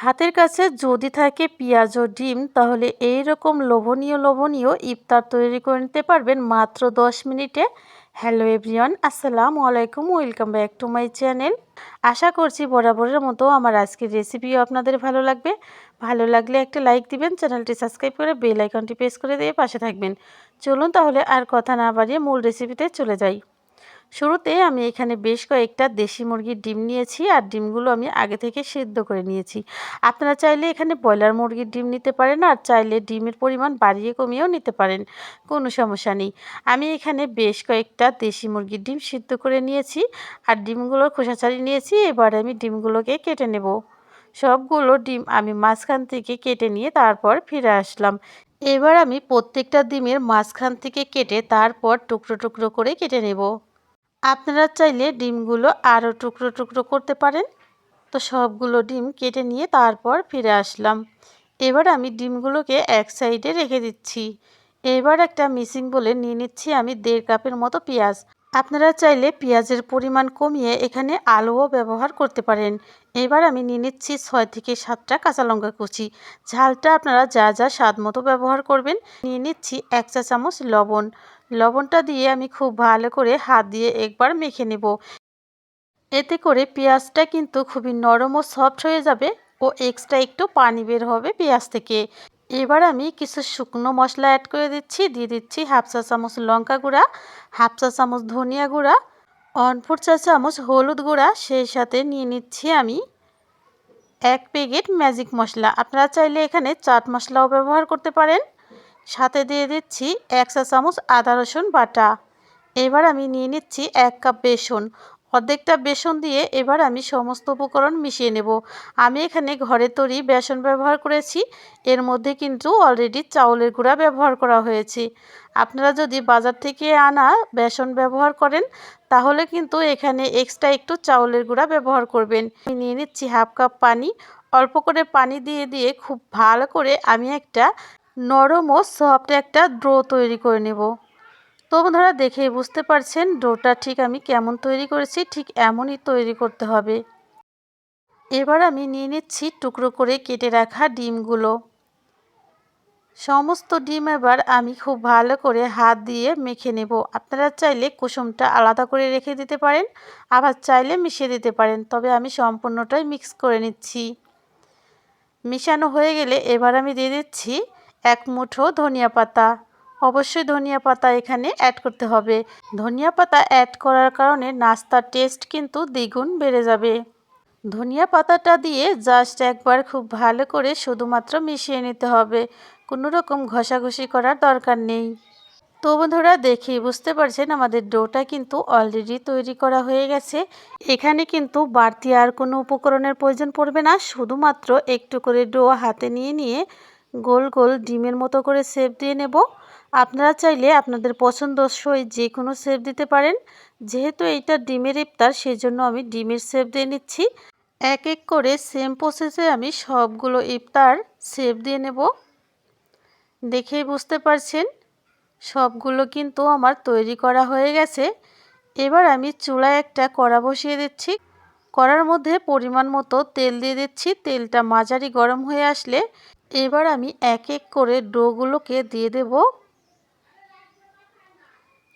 হাতের কাছে যদি থাকে পেঁয়াজ ও ডিম তাহলে এই রকম লোভনীয় ইফতার তৈরি করে নিতে পারবেন মাত্র 10 মিনিটে। হ্যালো এভরিওয়ান, আসসালামু আলাইকুম, welcome back to my channel. আশা করছি বরাবরের মতো আমার আজকের রেসিপিও আপনাদের ভালো লাগবে। ভালো লাগলে একটা লাইক দিবেন, চ্যানেলটি সাবস্ক্রাইব করে বেল আইকনটি প্রেস করে দিয়ে পাশে থাকবেন। চলুন তাহলে আর কথা না বাড়িয়ে মূল রেসিপিতে চলে যাই। শুরুতে আমি এখানে বেশ কয়েকটা দেশি মুরগির ডিম নিয়েছি, আর ডিমগুলো আমি আগে থেকে সিদ্ধ করে নিয়েছি। আপনারা চাইলে এখানে ব্রয়লার মুরগির ডিম নিতে পারেন, আর চাইলে ডিমের পরিমাণ বাড়িয়ে কমিয়েও নিতে পারেন, কোনো সমস্যা নেই। আমি এখানে বেশ কয়েকটা দেশি মুরগির ডিম সিদ্ধ করে নিয়েছি, আর ডিমগুলোর খোসা ছাড়িয়ে নিয়েছি। এবার আমি ডিমগুলোকে কেটে নেব। সবগুলো ডিম আমি মাঝখান থেকে কেটে নিয়ে তারপর ফিরে আসলাম। এবার আমি প্রত্যেকটা ডিমের মাঝখান থেকে কেটে তারপর টুকরো টুকরো করে কেটে নেব। আপনারা চাইলে ডিমগুলো আরও টুকরো টুকরো করতে পারেন। তো সবগুলো ডিম কেটে নিয়ে তারপর ফিরে আসলাম। এবার আমি ডিমগুলোকে এক সাইডে রেখে দিচ্ছি। এবার একটা মিক্সিং বলে নিয়ে নিচ্ছি আমি 1.5 কাপের মতো পেঁয়াজ। আপনারা চাইলে পেঁয়াজের পরিমাণ কমিয়ে এখানে আলুও ব্যবহার করতে পারেন। এবার আমি নিয়ে নিচ্ছি 6 থেকে 7টা কাঁচা লঙ্কা কুচি। ঝালটা আপনারা যা যা স্বাদ মতো ব্যবহার করবেন। নিয়ে নিচ্ছি 1 চা চামচ লবণ। লবণটা দিয়ে আমি খুব ভালো করে হাত দিয়ে একবার মেখে নেব। এতে করে পেঁয়াজটা কিন্তু খুবই নরম ও সফট হয়ে যাবে, ও এক্সট্রা একটু পানি বের হবে পেঁয়াজ থেকে। এবার আমি কিছু শুকনো মশলা অ্যাড করে দিচ্ছি। দিয়ে দিচ্ছি 1/2 চা চামচ লঙ্কা গুঁড়া, 1/2 চা চামচ ধনিয়া গুঁড়া, 1/4 চা চামচ হলুদ গুঁড়া, সেই সাথে নিয়ে নিচ্ছি আমি 1 প্যাকেট ম্যাজিক মশলা। আপনারা চাইলে এখানে চাট মশলাও ব্যবহার করতে পারেন। সাথে দিয়ে দিচ্ছি 1 চা চামচ আদা রসুন বাটা। এবার আমি নিয়ে নিচ্ছি 1 কাপ বেসন। অর্ধেকটা বেসন দিয়ে এবার আমি সমস্ত উপকরণ মিশিয়ে নেব। আমি এখানে ঘরে তৈরি বেসন ব্যবহার করেছি। এর মধ্যে কিন্তু অলরেডি চাউলের গুঁড়া ব্যবহার করা হয়েছে। আপনারা যদি বাজার থেকে আনা বেসন ব্যবহার করেন তাহলে কিন্তু এখানে এক্সট্রা একটু চাউলের গুঁড়া ব্যবহার করবেন। আমি নিয়ে নিচ্ছি 1/2 কাপ পানি। অল্প করে পানি দিয়ে দিয়ে খুব ভালো করে আমি একটা নরম ও সফট একটা ডো তৈরি করে নেব। তো বন্ধুরা, দেখেই বুঝতে পারছেন ডোটা ঠিক আমি কেমন তৈরি করেছি, ঠিক এমনই তৈরি করতে হবে। এবার আমি নিয়ে নিচ্ছি টুকরো করে কেটে রাখা ডিমগুলো। সমস্ত ডিম এবার আমি খুব ভালো করে হাত দিয়ে মেখে নেব। আপনারা চাইলে কুসুমটা আলাদা করে রেখে দিতে পারেন, আবার চাইলে মিশিয়ে দিতে পারেন, তবে আমি সম্পূর্ণটাই মিক্স করে নিচ্ছি। মিশানো হয়ে গেলে এবার আমি দিয়ে দিচ্ছি 1 মুঠো ধনিয়া পাতা। অবশ্যই ধনিয়া পাতা এখানে অ্যাড করতে হবে। ধনিয়া পাতা অ্যাড করার কারণে নাস্তার টেস্ট কিন্তু দ্বিগুণ বেড়ে যাবে। ধনিয়া পাতাটা দিয়ে জাস্ট একবার খুব ভালো করে শুধুমাত্র মিশিয়ে নিতে হবে, কোনো রকম ঘষাঘষি করার দরকার নেই। তো বন্ধুরা, দেখেই বুঝতে পারছেন আমাদের ডোটা কিন্তু অলরেডি তৈরি করা হয়ে গেছে। এখানে কিন্তু বাড়তি আর কোনো উপকরণের প্রয়োজন পড়বে না। শুধুমাত্র একটু করে ডো হাতে নিয়ে নিয়ে গোল গোল ডিমের মতো করে শেপ দিয়ে নেব। আপনারা চাইলে আপনাদের পছন্দসই যে কোনো শেপ দিতে পারেন। যেহেতু এইটা ডিমের ইফতার, সেজন্য আমি ডিমের শেপ দিয়ে নিচ্ছি। এক এক করে সেম প্রসেসে আমি সবগুলো ইফতার শেপ দিয়ে নেব। দেখেই বুঝতে পারছেন সবগুলো কিন্তু আমার তৈরি করা হয়ে গেছে। এবার আমি চুলায় একটা কড়া বসিয়ে দিচ্ছি। কড়ার মধ্যে পরিমাণ মতো তেল দিয়ে দিচ্ছি। তেলটা মাঝারি গরম হয়ে আসলে এবার আমি এক এক করে ডোগুলোকে দিয়ে দেব।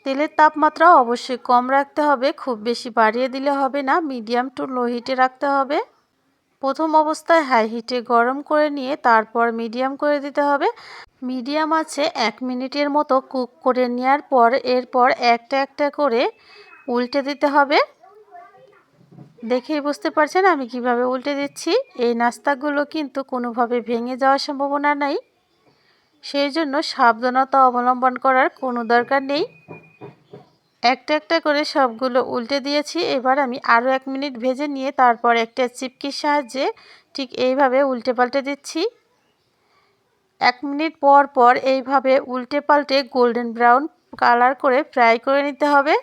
তেলের তাপমাত্রা অবশ্যই কম রাখতে হবে, খুব বেশি বাড়িয়ে দিলে হবে না, মিডিয়াম টু লো হিটে রাখতে হবে। প্রথম অবস্থায় হাই হিটে গরম করে নিয়ে তারপর মিডিয়াম করে দিতে হবে। মিডিয়াম আছে 1 মিনিটের মতো কুক করে নেওয়ার পর এরপর একটা একটা করে উল্টে দিতে হবে। দেখেই বুঝতে পারছেন আমি কিভাবে উল্টে দিচ্ছি। এই নাস্তাগুলো কিন্তু কোনোভাবে ভেঙে যাওয়ার সম্ভাবনা নেই, সেই জন্য সাবধানতা অবলম্বন করার কোনো দরকার নেই। একটা একটা করে সবগুলো উল্টে দিয়েছি। এবার আমি আরও 1 মিনিট ভেজে নিয়ে তারপর একটা চিপকির সাহায্যে ঠিক এইভাবে উল্টে পাল্টে দিচ্ছি। 1 মিনিট পর পর এইভাবে উল্টে পাল্টে গোল্ডেন ব্রাউন কালার করে ফ্রাই করে নিতে হবে।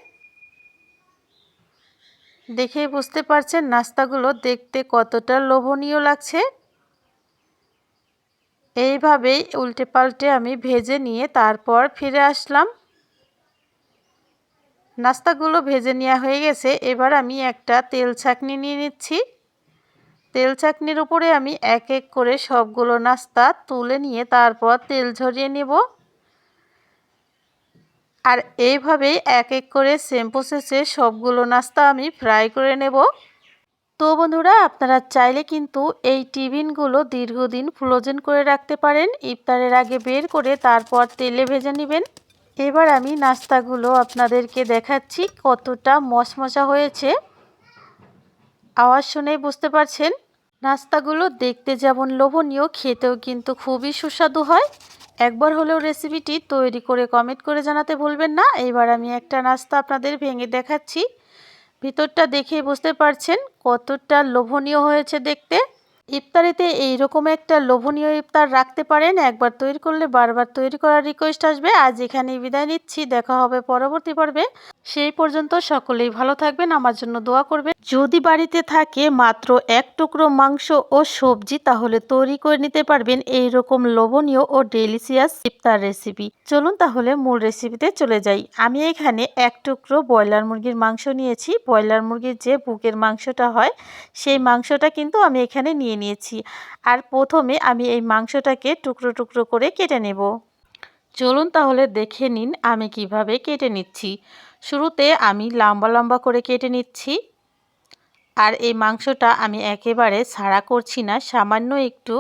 দেখেই বুঝতে পারছেন নাস্তাগুলো দেখতে কতটা লোভনীয় লাগছে। এইভাবেই উল্টে পাল্টে আমি ভেজে নিয়ে তারপর ফিরে আসলাম। নাস্তাগুলো ভেজে নেওয়া হয়ে গেছে। এবার আমি একটা তেল ছাঁকনি নিয়ে নিচ্ছি। তেল চাকনির উপরে আমি এক এক করে সবগুলো নাস্তা তুলে নিয়ে তারপর তেল ঝরিয়ে নেব। আর এইভাবেই এক এক করে সেম প্রসেসে সবগুলো নাস্তা আমি ফ্রাই করে নেব। তো বন্ধুরা, আপনারা চাইলে কিন্তু এই টিফিনগুলো দীর্ঘদিন ফ্রোজেন করে রাখতে পারেন। ইফতারের আগে বের করে তারপর তেলে ভেজে নেবেন। এবার আমি নাস্তাগুলো আপনাদেরকে দেখাচ্ছি কতটা মশমশা হয়েছে। আওয়াজ শুনেই বুঝতে পারছেন। নাস্তাগুলো দেখতে যেমন লোভনীয়, খেতেও কিন্তু খুবই সুস্বাদু হয়। একবার হলেও রেসিপিটি তৈরি করে কমেন্ট করে জানাতে ভুলবেন না। এবার আমি একটা নাস্তা আপনাদের ভেঙে দেখাচ্ছি। ভিতরটা দেখেই বুঝতে পারছেন কতটা লোভনীয় হয়েছে দেখতে। ইফতারিতে এইরকম একটা লোভনীয় ইফতার রাখতে পারেন। একবার তৈরি করলে বারবার তৈরি করার রিকোয়েস্ট আসবে। আজ এখানেই বিদায় নিচ্ছি, দেখা হবে পরবর্তী পর্বে। সেই পর্যন্ত সকলেই ভালো থাকবেন, আমার জন্য দোয়া করবেন। যদি বাড়িতে থাকে মাত্র এক টুকরো মাংস ও সবজি, তাহলে তৈরি করে নিতে পারবেন এইরকম লোভনীয় ও ডেলিশিয়াস ইফতার রেসিপি। চলুন তাহলে মূল রেসিপিতে চলে যাই। আমি এখানে এক টুকরো ব্রয়লার মুরগির মাংস নিয়েছি। ব্রয়লার মুরগির যে বুকের মাংসটা হয়, সেই মাংসটা কিন্তু আমি এখানে নিয়েছি। আর প্রথমে আমি এই মাংসটাকে টুকরো টুকরো করে কেটে নেব। চলুন তাহলে দেখে নিন আমি কিভাবে কেটে নিচ্ছি। শুরুতে আমি লম্বা লম্বা করে কেটে নিচ্ছি। আর এই মাংসটা আমি একেবারে ছাড়া করছি না, সামান্য একটু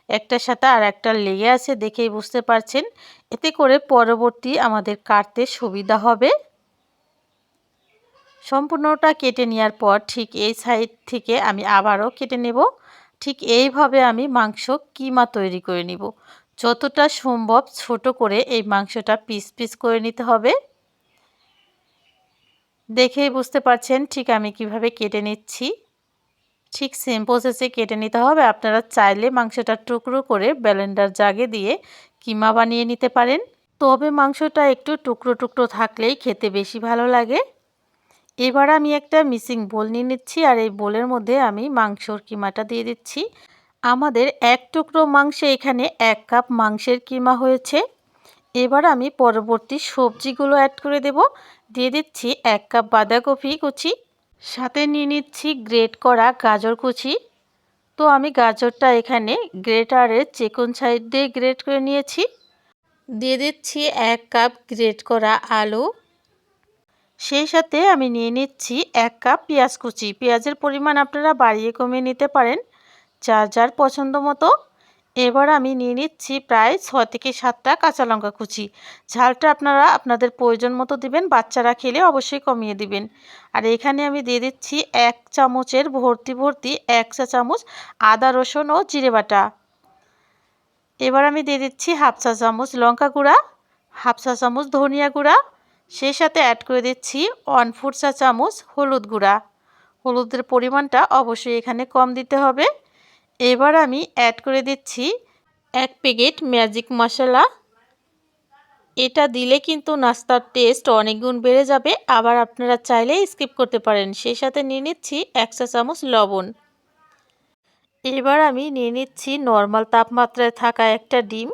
একটার সাথে আর একটা লেগে আছে, দেখেই বুঝতে পারছেন। এতে করে পরবর্তী আমাদের কাটতে সুবিধা হবে। সম্পূর্ণটা কেটে নেওয়ার পর ঠিক এই সাইড থেকে আমি আবারও কেটে নেব। ঠিক এইভাবে আমি মাংস কিমা তৈরি করে নিব। যতটা সম্ভব ছোট করে এই মাংসটা পিস পিস করে নিতে হবে। দেখেই বুঝতে পারছেন ঠিক আমি কিভাবে কেটে নিচ্ছি। ঠিক সেম প্রসেসে কেটে নিতে হবে। আপনারা চাইলে মাংসটা টুকরো করে ব্লেন্ডার জাগে দিয়ে কিমা বানিয়ে নিতে পারেন। তবে মাংসটা একটু টুকরো টুকরো থাকলেই খেতে বেশি ভালো লাগে। এবার আমি একটা মিক্সিং বোল নিয়ে নিচ্ছি। আর এই বোলের মধ্যে আমি মাংসর কিমাটা দিয়ে দিচ্ছি। আমাদের এক টুকরো মাংসে এখানে 1 কাপ মাংসের কিমা হয়েছে। এবার আমি পরবর্তী সবজিগুলো অ্যাড করে দেব। দিয়ে দিচ্ছি 1 কাপ বাঁধাকপি কুচি, সাথে নিয়ে নিচ্ছি গ্রেট করা গাজর কুচি। তো আমি গাজরটা এখানে গ্রেটারের চিকন সাইড দিয়ে গ্রেট করে নিয়েছি। দিয়ে দিচ্ছি 1 কাপ গ্রেট করা আলু। সেই সাথে আমি নিয়ে নিচ্ছি 1 কাপ পেঁয়াজ কুচি। পেঁয়াজের পরিমাণ আপনারা বাড়িয়ে কমিয়ে নিতে পারেন যার যার পছন্দ মতো। এবার আমি নিয়ে নিচ্ছি প্রায় 6 থেকে 7টা কাঁচা লঙ্কা কুচি। ঝালটা আপনারা আপনাদের প্রয়োজন মতো দিবেন, বাচ্চারা খেলে অবশ্যই কমিয়ে দিবেন। আর এখানে আমি দিয়ে দিচ্ছি 1 চামচের ভর্তি 1 চা চামচ আদা রসুন ও জিরে বাটা। এবার আমি দিয়ে দিচ্ছি 1/2 চা চামচ লঙ্কা গুঁড়া, 1/2 চা চামচ ধনিয়া গুঁড়া। সেই সাথে অ্যাড করে দিচ্ছি 1/4 চা চামচ হলুদ গুঁড়া। হলুদের পরিমাণটা অবশ্যই এখানে কম দিতে হবে। এবার আমি অ্যাড করে দিচ্ছি 1 প্যাকেট ম্যাজিক মশলা। এটা দিলে কিন্তু নাস্তার টেস্ট অনেক গুণ বেড়ে যাবে। আবার আপনারা চাইলে স্কিপ করতে পারেন। সেই সাথে নিয়ে নিচ্ছি 1 চা চামচ লবণ। এবার আমি নিয়ে নিচ্ছি নর্মাল তাপমাত্রায় থাকা একটা ডিম।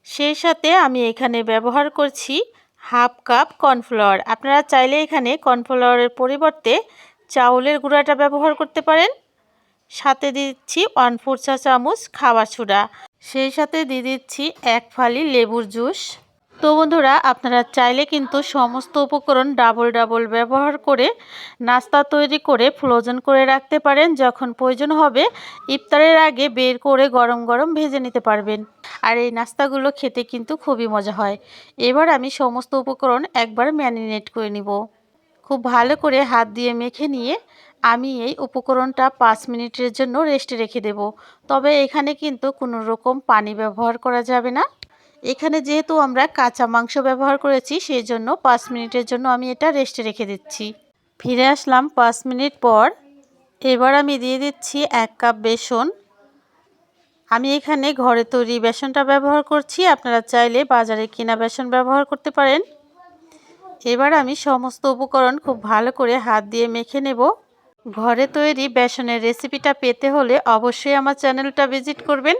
সেই সাথে আমি এখানে ব্যবহার করছি 1/2 কাপ কর্নফ্লাওয়ার। আপনারা চাইলে এখানে কর্নফ্লাওয়ারের পরিবর্তে চাউলের গুঁড়াটা ব্যবহার করতে পারেন। সাথে দিচ্ছি 1/4 চা চামচ খাবার সোডা। সেই সাথে দিয়ে দিচ্ছি 1 ফালি লেবুর জুস। তো বন্ধুরা, আপনারা চাইলে কিন্তু সমস্ত উপকরণ ডাবল ব্যবহার করে নাস্তা তৈরি করে ফ্রোজেন করে রাখতে পারেন। যখন প্রয়োজন হবে ইফতারের আগে বের করে গরম গরম ভেজে নিতে পারবেন। আর এই নাস্তাগুলো খেতে কিন্তু খুবই মজা হয়। এবার আমি সমস্ত উপকরণ একবার ম্যারিনেট করে নিব। খুব ভালো করে হাত দিয়ে মেখে নিয়ে আমি এই উপকরণটা 5 মিনিটের জন্য রেস্টে রেখে দেব। তবে এখানে কিন্তু কোনো রকম পানি ব্যবহার করা যাবে না। এখানে যেহেতু আমরা কাঁচা মাংস ব্যবহার করেছি, সেই জন্য 5 মিনিটের জন্য আমি এটা রেস্টে রেখে দিচ্ছি। ফিরে আসলাম 5 মিনিট পর। এবার আমি দিয়ে দিচ্ছি 1 কাপ বেসন। আমি এখানে ঘরে তৈরি বেসনটা ব্যবহার করছি। আপনারা চাইলে বাজারে কিনা বেসন ব্যবহার করতে পারেন। এবার আমি সমস্ত উপকরণ খুব ভালো করে হাত দিয়ে মেখে নেব। ঘরে তৈরি বেসনের রেসিপিটা পেতে হলে অবশ্যই আমার চ্যানেলটা ভিজিট করবেন।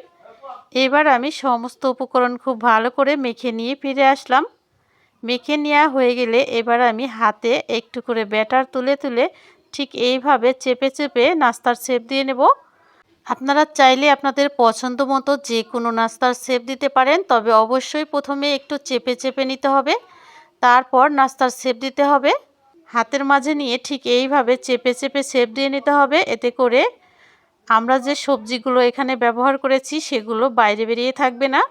এবার আমি সমস্ত উপকরণ খুব ভালো করে মেখে নিয়ে ফিরে আসলাম। মেখে নেওয়া হয়ে গেলে এবার আমি হাতে একটু করে ব্যাটার তুলে ঠিক এইভাবে চেপে নাস্তার শেপ দিয়ে নেব। আপনারা চাইলে আপনাদের পছন্দ মতো যে কোনো নাস্তার শেপ দিতে পারেন, তবে অবশ্যই প্রথমে একটু চেপে চেপে নিতে হবে, তারপর নাস্তার শেপ দিতে হবে। হাতের মাঝে নিয়ে ঠিক এইভাবে চেপে চেপে শেপ দিয়ে নিতে হবে, এতে করে আমরা যে সবজিগুলো এখানে ব্যবহার করেছি সেগুলো বাইরে বেরিয়ে থাকবে না।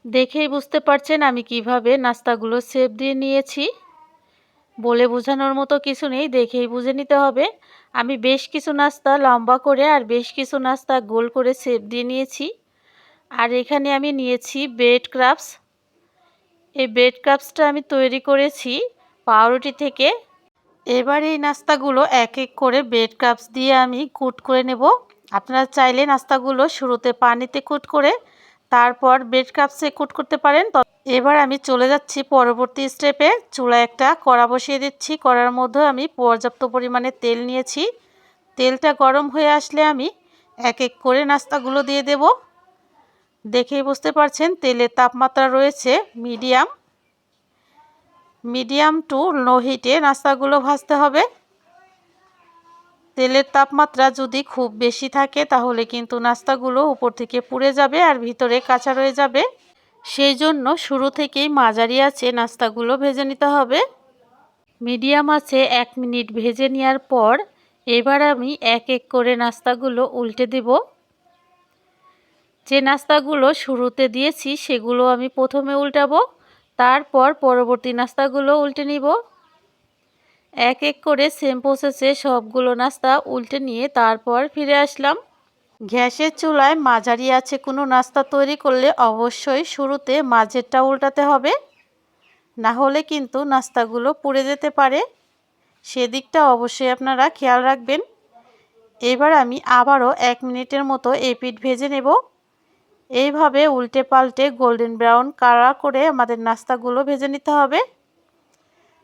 দেখেই বুঝতে পারছেন আমি কিভাবে নাস্তাগুলো শেপ দিয়ে নিয়েছি। বলে বোঝানোর মতো কিছু নেই, দেখেই বুঝে নিতে হবে। আমি বেশ কিছু নাস্তা লম্বা করে আর বেশ কিছু নাস্তা গোল করে শেপ দিয়ে নিয়েছি। আর এখানে আমি নিয়েছি ব্রেড ক্রাম্বস। এই ব্রেড ক্রাম্বসটা আমি তৈরি করেছি পাউরুটি থেকে। এবার এই নাস্তাগুলো এক এক করে ব্রেড ক্রাম্বস দিয়ে আমি কুট করে নেব। আপনারা চাইলে নাস্তাগুলো শুরুতে পানিতে কুট করে তারপর ব্রেড ক্রাম্বসে কুট করতে পারেন। এবার আমি চলে যাচ্ছি পরবর্তী স্টেপে। চুলায় একটা কড়া বসিয়ে দিচ্ছি। কড়ার মধ্যে আমি পর্যাপ্ত পরিমাণে তেল নিয়েছি। তেলটা গরম হয়ে আসলে আমি এক এক করে নাস্তাগুলো দিয়ে দেব। দেখেই বুঝতে পারছেন তেলের তাপমাত্রা রয়েছে মিডিয়াম টু লো হিটে নাস্তাগুলো ভাজতে হবে। তেলের তাপমাত্রা যদি খুব বেশি থাকে তাহলে কিন্তু নাস্তাগুলো উপর থেকে পুড়ে যাবে আর ভিতরে কাঁচা রয়ে যাবে। সেই জন্য শুরু থেকেই মাঝারি আঁচে নাস্তাগুলো ভেজে নিতে হবে। মিডিয়াম আঁচে 1 মিনিট ভেজে নেওয়ার পর এবার আমি এক এক করে নাস্তাগুলো উল্টে দেব। যে নাস্তাগুলো শুরুতে দিয়েছি সেগুলো আমি প্রথমে উল্টাবো, তারপর পরবর্তী নাস্তাগুলো উল্টে নিব। এক এক করে সেম প্রসেসে সবগুলো নাস্তা উল্টে নিয়ে তারপর ফিরে আসলাম। গ্যাসের চুলায় মাঝারি আঁচে কোনো নাস্তা তৈরি করলে অবশ্যই শুরুতে মাঝেরটা উল্টাতে হবে, না হলে কিন্তু নাস্তাগুলো পুড়ে যেতে পারে। সেদিকটা অবশ্যই আপনারা খেয়াল রাখবেন। এবার আমি আবারও 1 মিনিটের মতো এপিঠ ভেজে নেব। এইভাবে উল্টে পাল্টে গোল্ডেন ব্রাউন কালার করে আমাদের নাস্তাগুলো ভেজে নিতে হবে।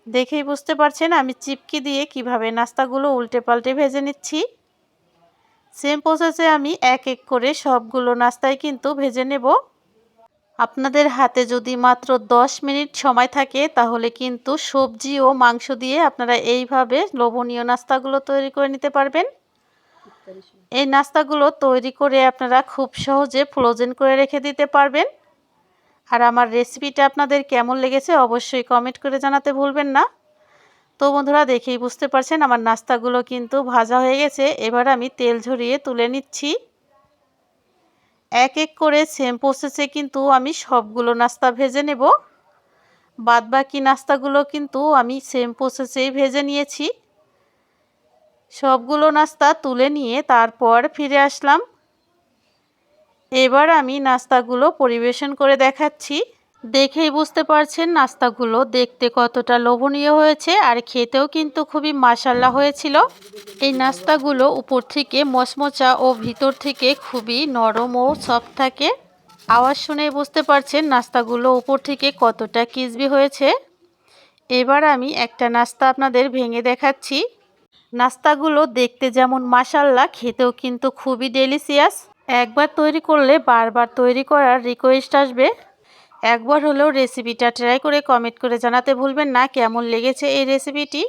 দেখেই বুঝতে পারছেন আমি চিপকি দিয়ে কিভাবে নাস্তাগুলো উল্টে পাল্টে ভেজে নিচ্ছি। সেম প্রসেসে আমি এক এক করে সবগুলো নাস্তাই কিন্তু ভেজে নেব। আপনাদের হাতে যদি মাত্র 10 মিনিট সময় থাকে তাহলে কিন্তু সবজি ও মাংস দিয়ে আপনারা এইভাবে লোভনীয় নাস্তাগুলো তৈরি করে নিতে পারবেন। এই নাস্তাগুলো তৈরি করে আপনারা খুব সহজে ফ্রোজেন করে রেখে দিতে পারবেন। আর আমার রেসিপিটা আপনাদের কেমন লেগেছে অবশ্যই কমেন্ট করে জানাতে ভুলবেন না। তো বন্ধুরা দেখেই বুঝতে পারছেন আমার নাস্তাগুলো কিন্তু ভাজা হয়ে গেছে। এবার আমি তেল ঝরিয়ে তুলে নিচ্ছি। এক এক করে সেম প্রসেসে কিন্তু আমি সবগুলো নাস্তা ভেজে নেব। বাদবাকি নাস্তাগুলো কিন্তু আমি সেম প্রসেসেই ভেজে নিয়েছি। সবগুলো নাস্তা তুলে নিয়ে তারপর ফিরে আসলাম। এবার আমি নাস্তাগুলো পরিবেশন করে দেখাচ্ছি। দেখেই বুঝতে পারছেন নাস্তাগুলো দেখতে কতটা লোভনীয় হয়েছে আর খেতেও কিন্তু খুবই মাশাআল্লাহ হয়েছিল। এই নাস্তাগুলো উপর থেকে মচমচা ও ভিতর থেকে খুবই নরম ও সফট থাকে। আওয়াজ শুনে বুঝতে পারছেন নাস্তাগুলো উপর থেকে কতটা ক্রিসপি হয়েছে। এবার আমি একটা নাস্তা আপনাদের ভেঙে দেখাচ্ছি। নাস্তাগুলো দেখতে যেমন মাশাআল্লাহ খেতেও কিন্তু খুবই ডেলিশিয়াস। একবার তৈরি করলে বারবার তৈরি করার রিকোয়েস্ট আসবে। একবার হলেও রেসিপিটা ট্রাই করে কমেন্ট করে জানাতে ভুলবেন না কেমন লেগেছে এই রেসিপিটি।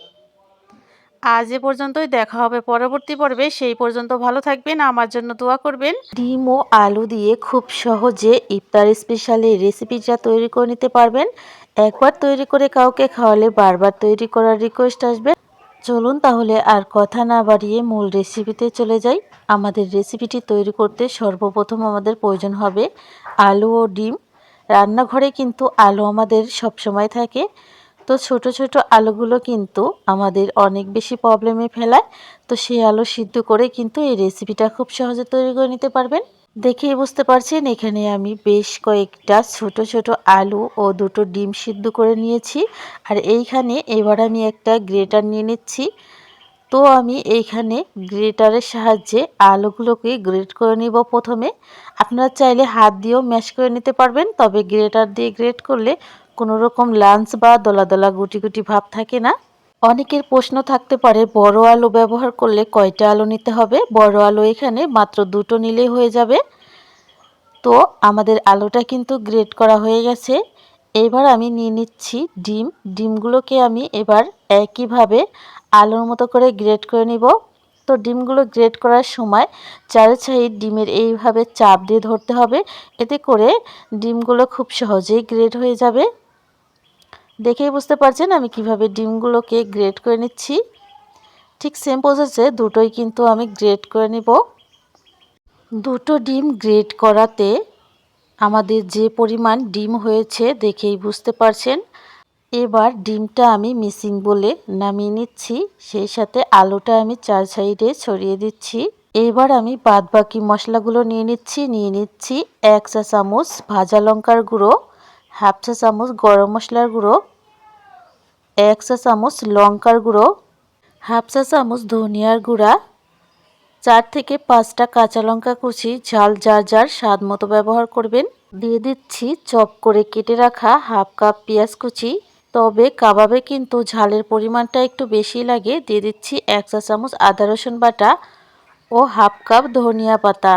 আজ এ পর্যন্তই, দেখা হবে পরবর্তী পর্বে। সেই পর্যন্ত ভালো থাকবেন, আমার জন্য দোয়া করবেন। ডিম ও আলু দিয়ে খুব সহজে ইফতার স্পেশাল এই রেসিপিটা তৈরি করে নিতে পারবেন। একবার তৈরি করে কাউকে খাওয়ালে বারবার তৈরি করার রিকোয়েস্ট আসবে। চলুন তাহলে আর কথা না বাড়িয়ে মূল রেসিপিতে চলে যাই। আমাদের রেসিপিটি তৈরি করতে সর্বপ্রথম আমাদের প্রয়োজন হবে আলু ও ডিম। রান্নাঘরে কিন্তু আলু আমাদের সব সময় থাকে, তো ছোট ছোট আলুগুলো কিন্তু আমাদের অনেক বেশি প্রবলেমে ফেলায়। তো সেই আলু সিদ্ধ করে কিন্তু এই রেসিপিটা খুব সহজে তৈরি করে নিতে পারবেন। দেখেই বুঝতে পারছেন এখানে আমি বেশ কয়েকটা ছোট ছোট আলু ও দুটো ডিম সিদ্ধ করে নিয়েছি। আর এইখানে এবার আমি একটা গ্রেটার নিয়ে নিচ্ছি। তো আমি এইখানে গ্রেটারের সাহায্যে আলুগুলোকে গ্রেট করে নিব প্রথমে। আপনারা চাইলে হাত দিয়েও ম্যাশ করে নিতে পারবেন, তবে গ্রেটার দিয়ে গ্রেট করলে কোনো রকম লাঞ্চ বা দলা দলা গুটি গুটি ভাব থাকে না। অনেকের প্রশ্ন থাকতে পারে বড় আলু ব্যবহার করলে কয়টা আলু নিতে হবে। বড় আলু এখানে মাত্র দুটো নিলেই হয়ে যাবে। তো আমাদের আলুটা কিন্তু গ্রেট করা হয়ে গেছে। এবার আমি নিয়ে নিচ্ছি ডিমগুলোকে আমি এবার একইভাবে আলুর মতো করে গ্রেট করে নিব। তো ডিমগুলো গ্রেট করার সময় চারি সাইড ডিমের এইভাবে চাপ দিয়ে ধরতে হবে, এতে করে ডিমগুলো খুব সহজেই গ্রেট হয়ে যাবে। দেখেই বুঝতে পারছেন আমি কিভাবে ডিমগুলোকে গ্রেট করে নিচ্ছি। ঠিক সেম প্রসেসে দুটোই কিন্তু আমি গ্রেট করে নিব। দুটো ডিম গ্রেট করাতে আমাদের যে পরিমাণ ডিম হয়েছে দেখেই বুঝতে পারছেন। এবার ডিমটা আমি মিক্সিং বলে নামিয়ে নিচ্ছি, সেই সাথে আলুটা আমি চার সাইডে ছড়িয়ে দিচ্ছি। এবার আমি বাদবাকি মশলাগুলো নিয়ে নিচ্ছি 1 চা চামচ ভাজা লঙ্কার গুঁড়ো, হাফ চা চামচ গরম মশলার গুঁড়ো, 1 চা চামচ লঙ্কার গুঁড়ো, হাফ চা চামচ ধনিয়ার গুঁড়া, 4 থেকে 5টা কাঁচা লঙ্কা কুচি, ঝাল যার যার স্বাদ মতো ব্যবহার করবেন। দিয়ে দিচ্ছি চপ করে কেটে রাখা হাফ কাপ পেঁয়াজ কুচি, তবে কাবাবে কিন্তু ঝালের পরিমাণটা একটু বেশি লাগে। দিয়ে দিচ্ছি 1 চা চামচ আদা রসুন বাটা ও হাফ কাপ ধনিয়া পাতা।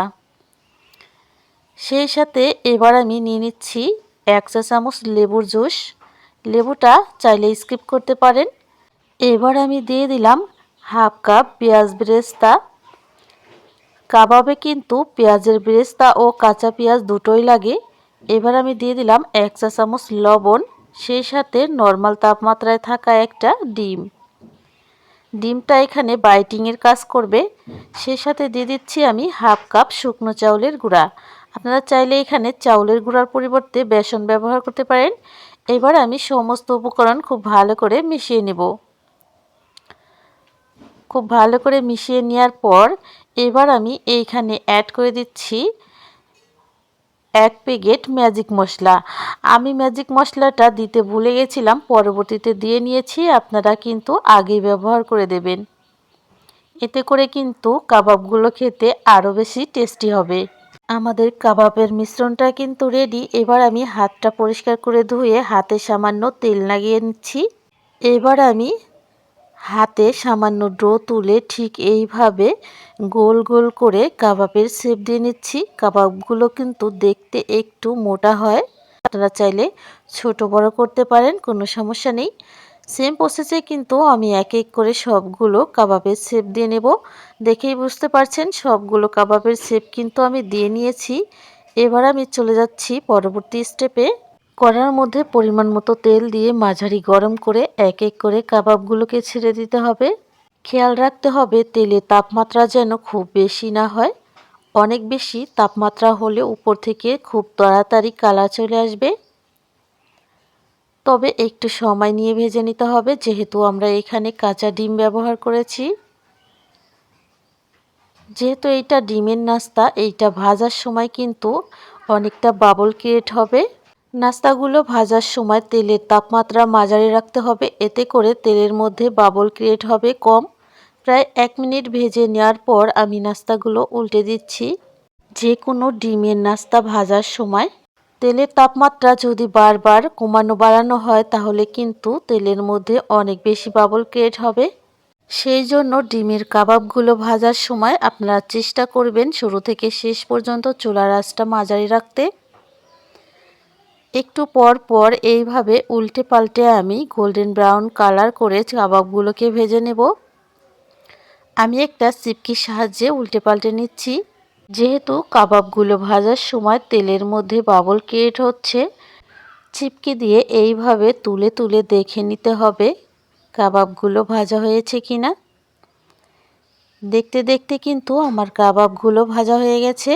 সেই সাথে এবার আমি নিয়ে নিচ্ছি 1 চা চামচ লেবুর জুস, লেবুটা চাইলে স্কিপ করতে পারেন। এবার আমি দিয়ে দিলাম হাফ কাপ পেঁয়াজ বেরেস্তা। কাবাবে কিন্তু পেঁয়াজের বেরেস্তা ও কাঁচা পেঁয়াজ দুটোই লাগে। এবার আমি দিয়ে দিলাম 1 চা চামচ লবণ, সেই সাথে নর্মাল তাপমাত্রায় থাকা একটা ডিম। ডিমটা এখানে বাইটিংয়ের কাজ করবে। সেই সাথে দিয়ে দিচ্ছি আমি হাফ কাপ শুকনো চাউলের গুঁড়া। আপনারা চাইলে এখানে চাউলের গুঁড়ার পরিবর্তে বেসন ব্যবহার করতে পারেন। এবার আমি সমস্ত উপকরণ খুব ভালো করে মিশিয়ে নেব। খুব ভালো করে মিশিয়ে নেওয়ার পর এবার আমি এইখানে অ্যাড করে দিচ্ছি 1 প্যাকেট ম্যাজিক মশলা। আমি ম্যাজিক মশলাটা দিতে ভুলে গেছিলাম, পরবর্তীতে দিয়ে নিয়েছি, আপনারা কিন্তু আগেই ব্যবহার করে দেবেন। এতে করে কিন্তু কাবাবগুলো খেতে আরও বেশি টেস্টি হবে। আমাদের কাবাবের মিশ্রণটা কিন্তু রেডি। এবার আমি হাতটা পরিষ্কার করে ধুয়ে হাতে সামান্য তেল লাগিয়ে নিচ্ছি। এবার আমি হাতে সামান্য ডো তুলে ঠিক এইভাবে গোল গোল করে কাবাবের শেপ দিয়ে নিচ্ছি। কাবাবগুলো কিন্তু দেখতে একটু মোটা হয়, আপনারা চাইলে ছোট বড় করতে পারেন, কোনো সমস্যা নেই। সেম প্রসেসে কিন্তু আমি এক এক করে সবগুলো কাবাবের শেপ দিয়ে নেব। দেখেই বুঝতে পারছেন সবগুলো কাবাবের শেপ কিন্তু আমি দিয়ে নিয়েছি। এবার আমি চলে যাচ্ছি পরবর্তী স্টেপে। কড়ার মধ্যে পরিমাণ মতো তেল দিয়ে মাঝারি গরম করে এক এক করে কাবাবগুলোকে ছেড়ে দিতে হবে। খেয়াল রাখতে হবে তেলের তাপমাত্রা যেন খুব বেশি না হয়। অনেক বেশি তাপমাত্রা হলে উপর থেকে খুব তাড়াতাড়ি কালার চলে আসবে। তবে একটু সময় নিয়ে ভেজে নিতে হবে, যেহেতু আমরা এখানে কাঁচা ডিম ব্যবহার করেছি। যেহেতু এইটা ডিমের নাস্তা, এইটা ভাজার সময় কিন্তু অনেকটা বাবল ক্রিয়েট হবে। নাস্তাগুলো ভাজার সময় তেলের তাপমাত্রা মাঝারি রাখতে হবে, এতে করে তেলের মধ্যে বাবল ক্রিয়েট হবে কম। প্রায় 1 মিনিট ভেজে নেওয়ার পর আমি নাস্তাগুলো উল্টে দিচ্ছি। যে কোনো ডিমের নাস্তা ভাজার সময় তেলের তাপমাত্রা যদি বারবার কমানো বাড়ানো হয় তাহলে কিন্তু তেলের মধ্যে অনেক বেশি বাবল ক্রিয়েট হবে। সেই জন্য ডিমের কাবাবগুলো ভাজার সময় আপনারা চেষ্টা করবেন শুরু থেকে শেষ পর্যন্ত চুলার আঁচটা মাঝারি রাখতে। একটু পর পর এইভাবে উল্টে পাল্টে আমি গোল্ডেন ব্রাউন কালার করে কাবাবগুলোকে ভেজে নেব। আমি একটা চিপকির সাহায্যে উল্টে পাল্টে নিচ্ছি। যেহেতু কাবাবগুলো ভাজার সময় তেলের মধ্যে বাবল ক্রিয়েট হচ্ছে, চিপকি দিয়ে এইভাবে তুলে তুলে দেখে নিতে হবে কাবাবগুলো ভাজা হয়েছে কিনা। দেখতে দেখতে কিন্তু আমার কাবাবগুলো ভাজা হয়ে গেছে।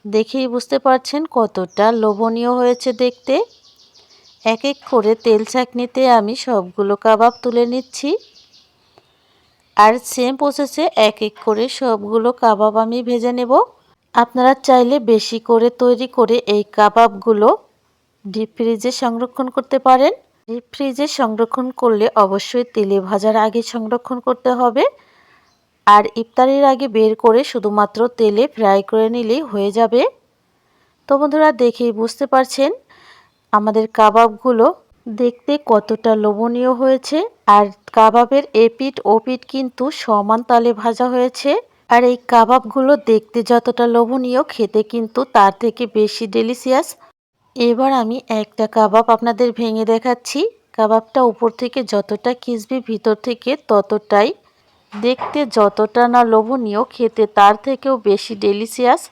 দেখেই বুঝতে পারছেন কতটা লোভনীয় হয়েছে দেখতে। এক এক করে তেল ছাঁকনিতে আমি সবগুলো কাবাব তুলে নিচ্ছি। আর সেম প্রসেসে এক এক করে সবগুলো কাবাব আমি ভেজে নেব। আপনারা চাইলে বেশি করে তৈরি করে এই কাবাবগুলো ডিপ ফ্রিজে সংরক্ষণ করতে পারেন। ডিপ ফ্রিজে সংরক্ষণ করলে অবশ্যই তেলে ভাজার আগে সংরক্ষণ করতে হবে, আর ইফতারের আগে বের করে শুধুমাত্র তেলে ফ্রাই করে নিলেই হয়ে যাবে। তো বন্ধুরা দেখেই বুঝতে পারছেন আমাদের কাবাবগুলো দেখতে কতটা লোভনীয় হয়েছে, আর কাবাবের এপিঠ ওপিঠ কিন্তু সমান তালে ভাজা হয়েছে। আর এই কাবাবগুলো দেখতে যতটা লোভনীয়, খেতে কিন্তু তার থেকে বেশি ডেলিশিয়াস। এবার আমি একটা কাবাব আপনাদের ভেঙে দেখাচ্ছি। কাবাবটা উপর থেকে যতটা ক্রিসপি, ভিতর থেকে ততটাই দেখতে যতটা না লোভনীয়, খেতে তার থেকেও বেশি ডেলিশিয়াস।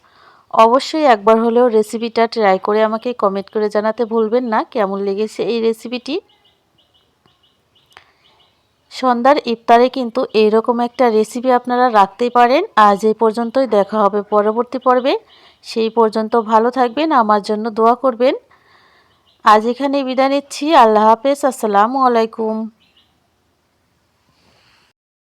অবশ্যই একবার হলেও রেসিপিটা ট্রাই করে আমাকে কমেন্ট করে জানাতে ভুলবেন না কেমন লেগেছে এই রেসিপিটি। সন্ধ্যার ইফতারে কিন্তু এইরকম একটা রেসিপি আপনারা রাখতেই পারেন। আজ এই পর্যন্তই, দেখা হবে পরবর্তী পর্বে। সেই পর্যন্ত ভালো থাকবেন, আমার জন্য দোয়া করবেন। আজ এখানে বিদায় নিচ্ছি। আল্লাহ হাফেজ। আসসালামু আলাইকুম।